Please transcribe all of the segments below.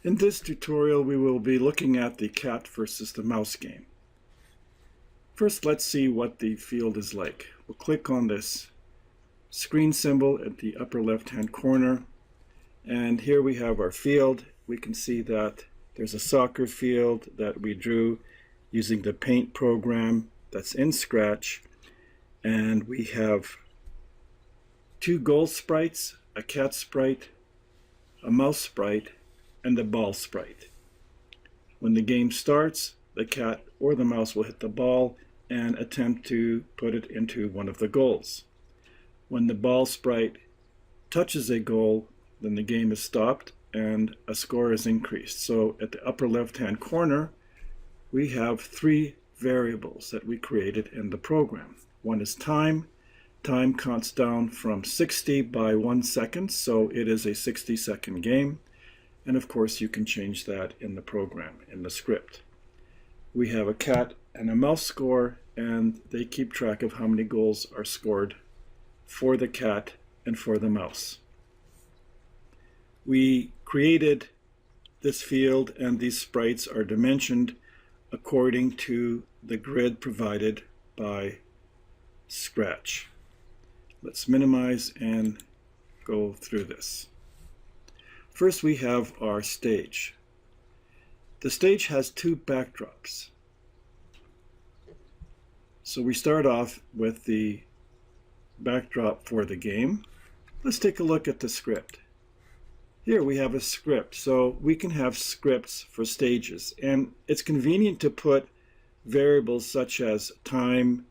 In this tutorial, we will be looking at the cat versus the mouse game. First, let's see what the field is like. We'll click on this screen symbol at the upper left-hand corner, and here we have our field. We can see that there's a soccer field that we drew using the paint program that's in Scratch, and we have two goal sprites, a cat sprite, a mouse sprite, and the ball sprite. When the game starts, the cat or the mouse will hit the ball and attempt to put it into one of the goals. When the ball sprite touches a goal, then the game is stopped and a score is increased. So at the upper left-hand corner, we have three variables that we created in the program. One is time. Time counts down from 60 by 1 second, so it is a 60-second game. And of course, you can change that in the program, in the script. We have a cat and a mouse score, and they keep track of how many goals are scored for the cat and for the mouse. We created this field, and these sprites are dimensioned according to the grid provided by Scratch. Let's minimize and go through this. First, we have our stage. The stage has two backdrops. So we start off with the backdrop for the game. Let's take a look at the script. Here we have a script, so we can have scripts for stages, and it's convenient to put variables such as time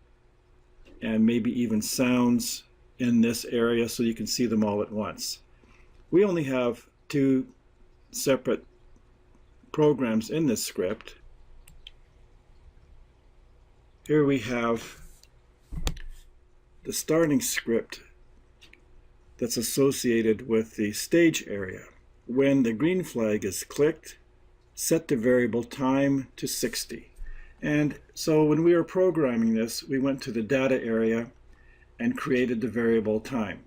and maybe even sounds in this area so you can see them all at once. We only have two separate programs in this script. Here we have the starting script that's associated with the stage area. When the green flag is clicked, set the variable time to 60. And so when we were programming this, we went to the data area and created the variable time.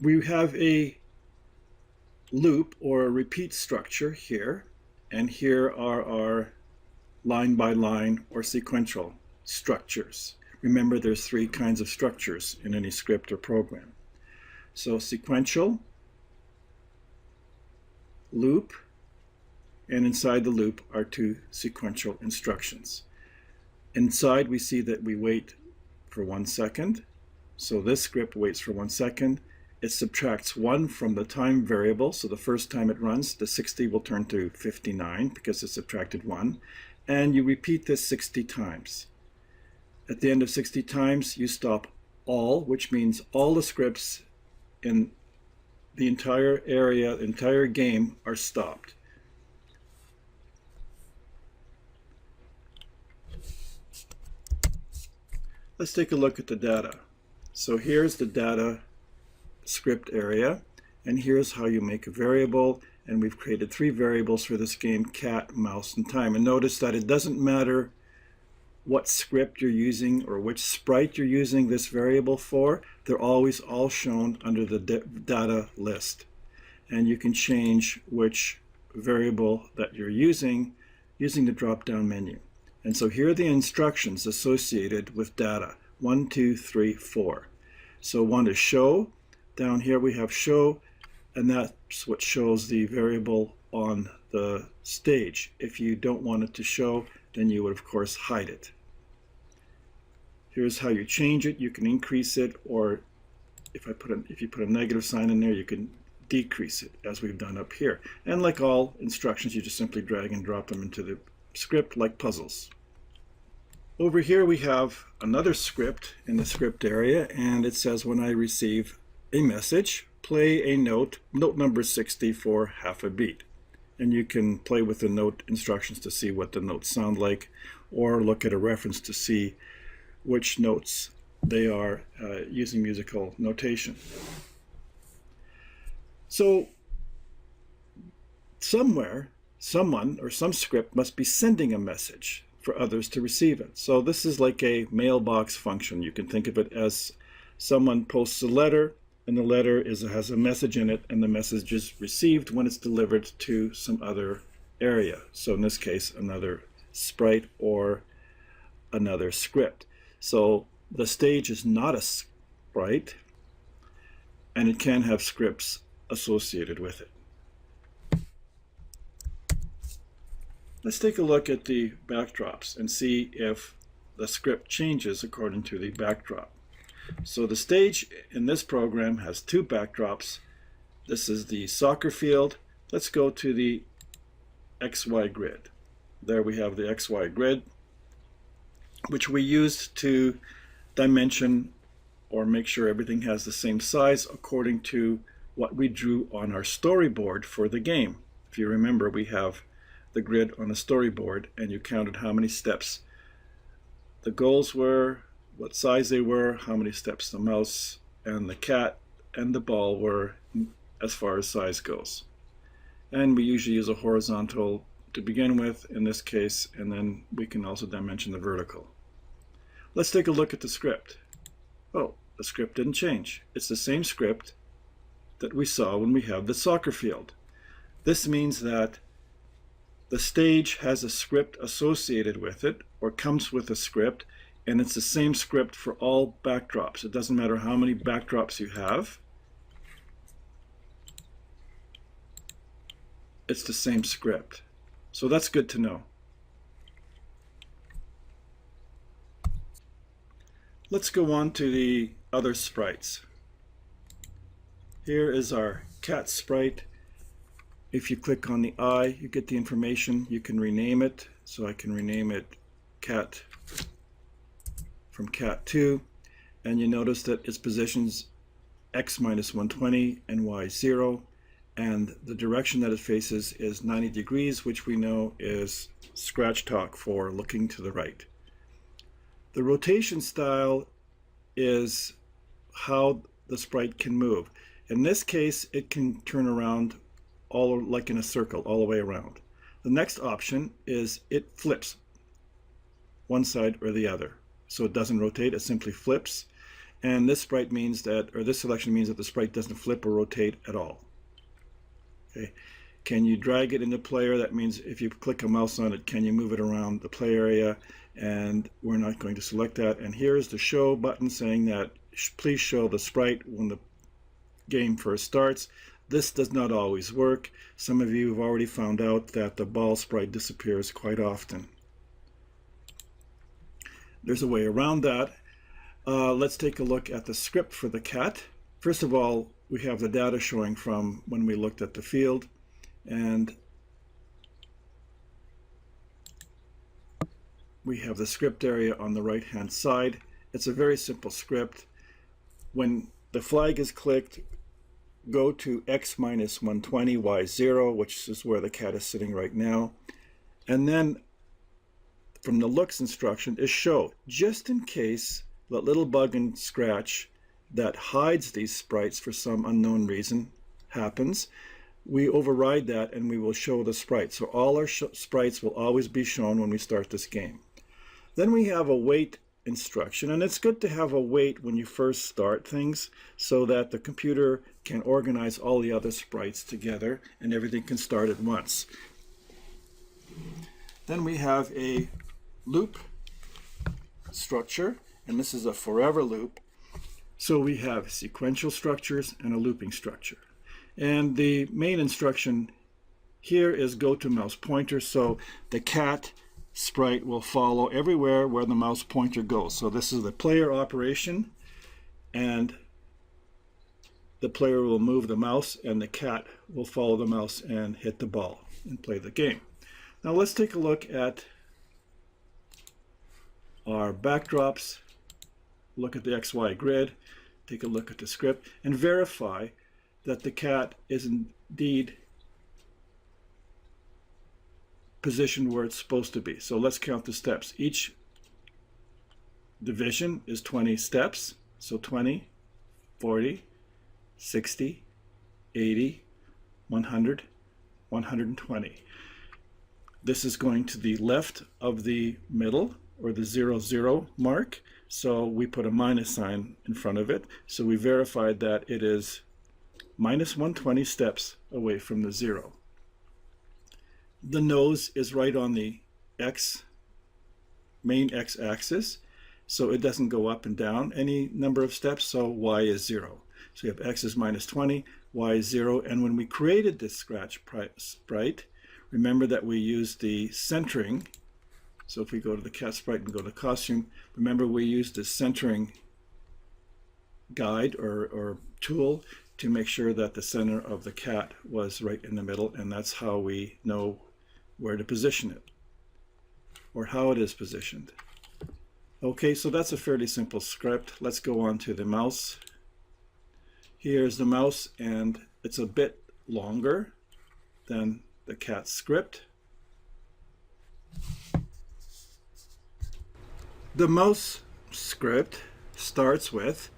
We have a loop or a repeat structure here, and here are our line by line or sequential structures. Remember, there's three kinds of structures in any script or program. So sequential, loop, and inside the loop are two sequential instructions. Inside we see that we wait for 1 second. So this script waits for 1 second. It subtracts 1 from the time variable, so the first time it runs, the 60 will turn to 59 because it subtracted 1, and you repeat this 60 times. At the end of 60 times, you stop all, which means all the scripts in the entire area, the entire game, are stopped. Let's take a look at the data. So here's the data script area, and here's how you make a variable, and we've created three variables for this game: cat, mouse, and time. And notice that it doesn't matter what script you're using or which sprite you're using this variable for, they're always all shown under the data list. And you can change which variable that you're using the drop-down menu. And so here are the instructions associated with data: 1, 2, 3, 4. So 1 is show. Down here we have show, and that's what shows the variable on the stage. If you don't want it to show, then you would of course hide it. Here's how you change it. You can increase it, or if you put a negative sign in there, you can decrease it, as we've done up here. And like all instructions, you just simply drag and drop them into the script like puzzles. Over here we have another script in the script area, and it says when I receive a message, play a note number 60 for half a beat. And you can play with the note instructions to see what the notes sound like, or look at a reference to see which notes they are using musical notation. So somewhere, someone or some script must be sending a message for others to receive it. So this is like a mailbox function. You can think of it as someone posts a letter, and the letter has a message in it, and the message is received when it's delivered to some other area. So in this case, another sprite or another script. So the stage is not a sprite, and it can have scripts associated with it. Let's take a look at the backdrops and see if the script changes according to the backdrop. So the stage in this program has two backdrops. This is the soccer field. Let's go to the XY grid. There we have the XY grid, which we used to dimension or make sure everything has the same size according to what we drew on our storyboard for the game. If you remember, we have the grid on the storyboard, and you counted how many steps the goals were, what size they were, how many steps the mouse and the cat and the ball were as far as size goes. And we usually use a horizontal to begin with in this case, and then we can also dimension the vertical. Let's take a look at the script. Oh, the script didn't change. It's the same script that we saw when we have the soccer field. This means that the stage has a script associated with it, or comes with a script, and it's the same script for all backdrops. It doesn't matter how many backdrops you have. It's the same script. So that's good to know. Let's go on to the other sprites. Here is our cat sprite. If you click on the eye, you get the information. You can rename it. So I can rename it cat from cat 2, and you notice that its positions x minus 120 and y 0, and the direction that it faces is 90 degrees, which we know is scratch talk for looking to the right. The rotation style is how the sprite can move. In this case, it can turn around all like in a circle all the way around. The next option is it flips one side or the other. So it doesn't rotate, it simply flips. And this sprite means that, or this selection means that the sprite doesn't flip or rotate at all. Okay. Can you drag it into player? That means if you click a mouse on it, can you move it around the play area? And we're not going to select that. And here's the show button saying that please show the sprite when the game first starts. This does not always work. Some of you have already found out that the ball sprite disappears quite often. There's a way around that. Let's take a look at the script for the cat. First of all, we have the data showing from when we looked at the field, and we have the script area on the right hand side. It's a very simple script. When the flag is clicked, go to x minus 120, y 0, which is where the cat is sitting right now, and then from the looks instruction is show, just in case that little bug and scratch that hides these sprites for some unknown reason happens, we override that and we will show the sprite. So all our sprites will always be shown when we start this game. Then we have a wait instruction, and it's good to have a wait when you first start things so that the computer can organize all the other sprites together and everything can start at once. Then we have a loop structure, and this is a forever loop. So we have sequential structures and a looping structure. And the main instruction here is go to mouse pointer, so the cat sprite will follow everywhere where the mouse pointer goes. So this is the player operation, and the player will move the mouse and the cat will follow the mouse and hit the ball and play the game. Now let's take a look at our backdrops, look at the XY grid, take a look at the script, and verify that the cat is indeed positioned where it's supposed to be. So let's count the steps. Each division is 20 steps. So 20, 40, 60, 80, 100, 120. This is going to the left of the middle, or the 00 mark, so we put a minus sign in front of it. So we verified that it is minus 120 steps away from the 0. The nose is right on the main x-axis, so it doesn't go up and down any number of steps, so y is 0. So you have x is minus 20, y is 0, and when we created this scratch sprite, remember that we used the centering. So if we go to the cat sprite and go to costume, remember we used the centering guide or tool to make sure that the center of the cat was right in the middle, and that's how we know where to position it, or how it is positioned. Okay, so that's a fairly simple script. Let's go on to the mouse. Here's the mouse, and it's a bit longer than the cat script. The mouse script starts with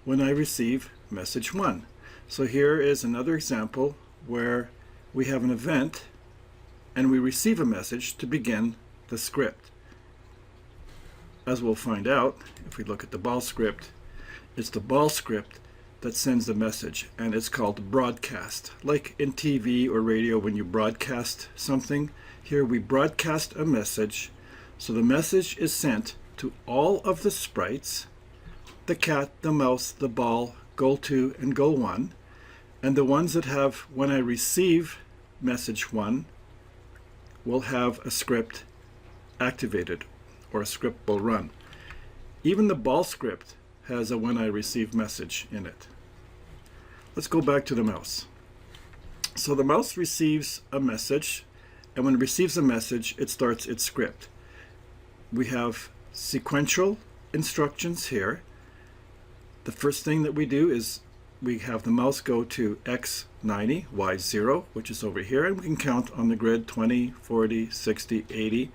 when I receive message 1. So here is another example where we have an event and we receive a message to begin the script. As we'll find out, if we look at the ball script, it's the ball script that sends the message, and it's called broadcast. Like in TV or radio when you broadcast something, here we broadcast a message. So the message is sent to all of the sprites, the cat, the mouse, the ball, goal 2 and goal 1, and the ones that have when I receive message 1 will have a script activated, or a script will run. Even the ball script has a when I receive message in it. Let's go back to the mouse. So the mouse receives a message, and when it receives a message, it starts its script. We have sequential instructions here. The first thing that we do is we have the mouse go to x90, y0, which is over here, and we can count on the grid 20, 40, 60, 80.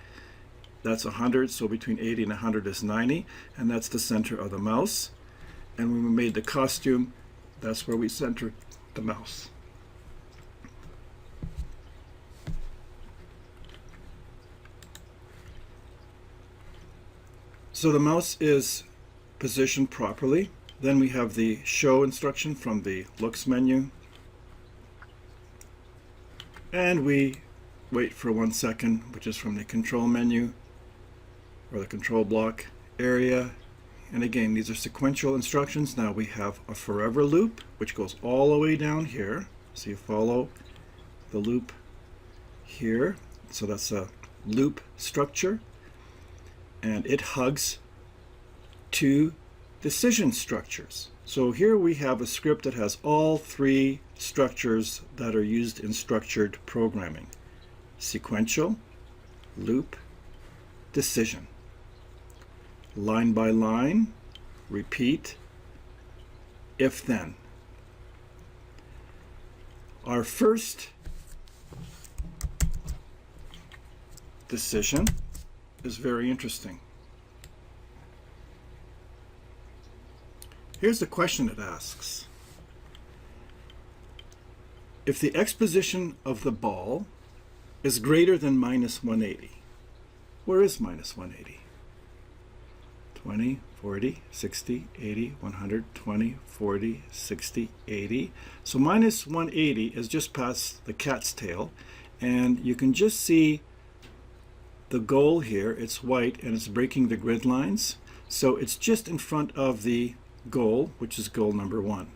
That's 100, so between 80 and 100 is 90, and that's the center of the mouse. And when we made the costume, that's where we centered the mouse. So the mouse is positioned properly. Then we have the show instruction from the looks menu. And we wait for 1 second, which is from the control menu or the control block area. And again, these are sequential instructions. Now we have a forever loop, which goes all the way down here. So you follow the loop here. So that's a loop structure. And it hugs 2 decision structures. So here we have a script that has all 3 structures that are used in structured programming: sequential, loop, decision. Line by line, repeat, if then. Our first decision is very interesting. Here's the question it asks. If the x position of the ball is greater than minus 180, where is minus 180? 20, 40, 60, 80, 100, 20, 40, 60, 80. So minus 180 is just past the cat's tail, and you can just see the goal here. It's white and it's breaking the grid lines. So it's just in front of the goal, which is goal number 1.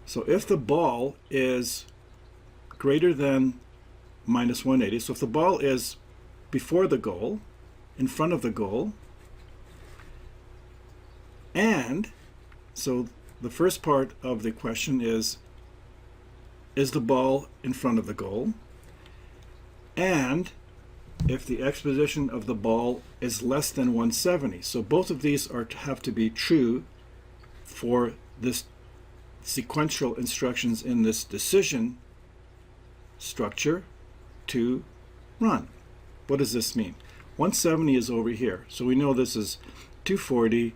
So if the ball is greater than minus 180, so if the ball is before the goal, in front of the goal, and so the first part of the question is the ball in front of the goal? And if the x position of the ball is less than 170. So both of these have to be true for this sequential instructions in this decision structure to run. What does this mean? 170 is over here. So we know this is 240,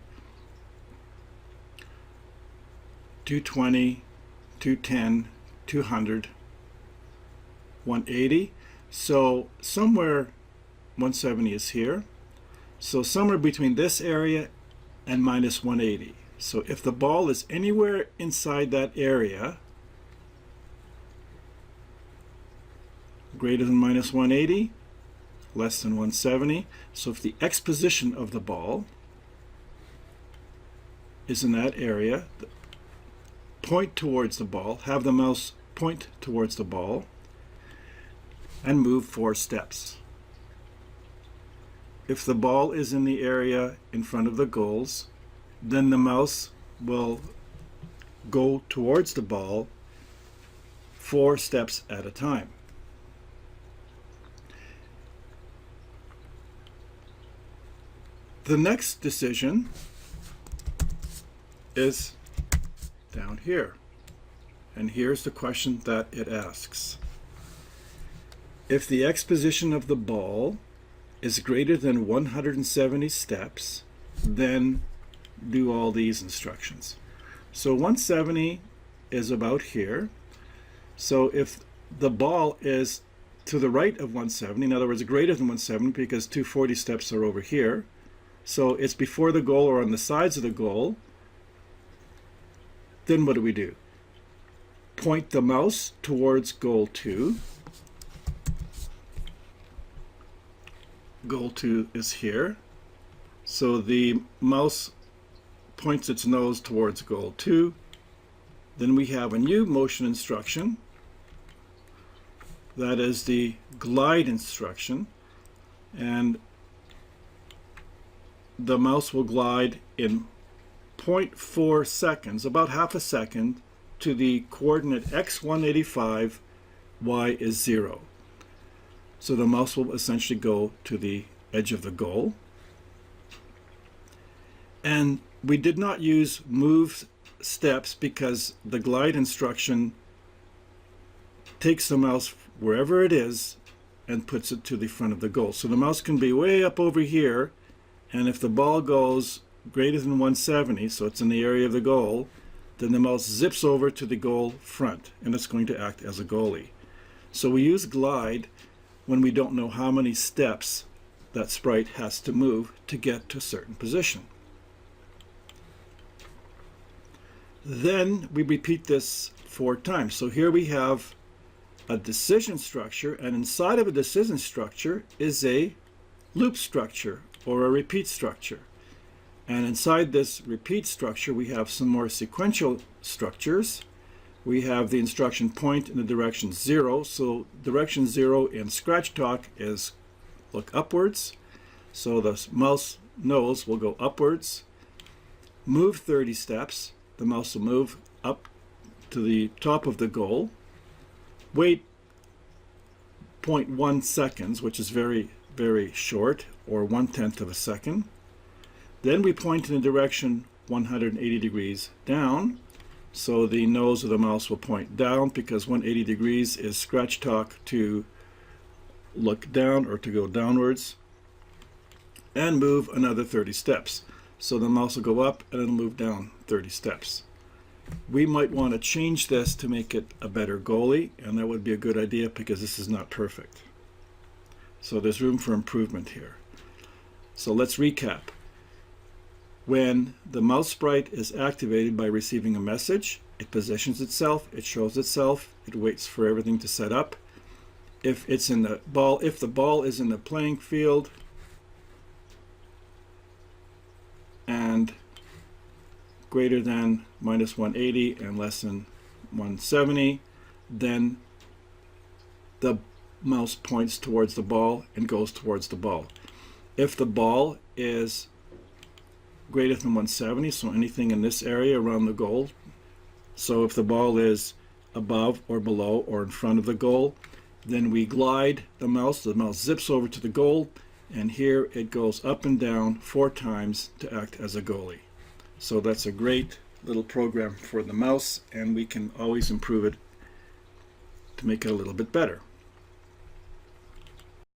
220, 210, 200, 180. So somewhere 170 is here. So somewhere between this area and minus 180. So if the ball is anywhere inside that area, greater than minus 180, less than 170. So if the x position of the ball is in that area, point towards the ball, have the mouse point towards the ball, and move 4 steps. If the ball is in the area in front of the goals, then the mouse will go towards the ball 4 steps at a time. The next decision is down here. And here's the question that it asks. If the x position of the ball is greater than 170 steps, then do all these instructions. So 170 is about here. So if the ball is to the right of 170, in other words, greater than 170 because 240 steps are over here, so it's before the goal or on the sides of the goal, then what do? Point the mouse towards goal 2. Goal 2 is here. So the mouse points its nose towards goal 2. Then we have a new motion instruction. That is the glide instruction. And the mouse will glide in 0.4 seconds, about half a second, to the coordinate x 185, y is 0. So the mouse will essentially go to the edge of the goal. And we did not use move steps because the glide instruction takes the mouse wherever it is and puts it to the front of the goal. So the mouse can be way up over here, and if the ball goes greater than 170, so it's in the area of the goal, then the mouse zips over to the goal front, and it's going to act as a goalie. So we use glide when we don't know how many steps that sprite has to move to get to a certain position. Then we repeat this 4 times. So here we have a decision structure, and inside of a decision structure is a loop structure or a repeat structure. And inside this repeat structure we have some more sequential structures. We have the instruction point in the direction 0. So direction 0 in Scratch Talk is look upwards. So the mouse nose will go upwards. Move 30 steps. The mouse will move up to the top of the goal. Wait 0.1 seconds, which is very, very short, or 1/10 of a second. Then we point in the direction 180 degrees down. So the nose of the mouse will point down because 180 degrees is Scratch Talk to look down or to go downwards. And move another 30 steps. So the mouse will go up and it'll move down 30 steps. We might want to change this to make it a better goalie, and that would be a good idea because this is not perfect. So there's room for improvement here. So let's recap. When the mouse sprite is activated by receiving a message, it positions itself, it shows itself, it waits for everything to set up. If the ball is in the playing field and greater than minus 180 and less than 170, then the mouse points towards the ball and goes towards the ball. If the ball is greater than 170, so anything in this area around the goal, so if the ball is above or below or in front of the goal, then we glide the mouse zips over to the goal, and here it goes up and down 4 times to act as a goalie. So that's a great little program for the mouse, and we can always improve it to make it a little bit better.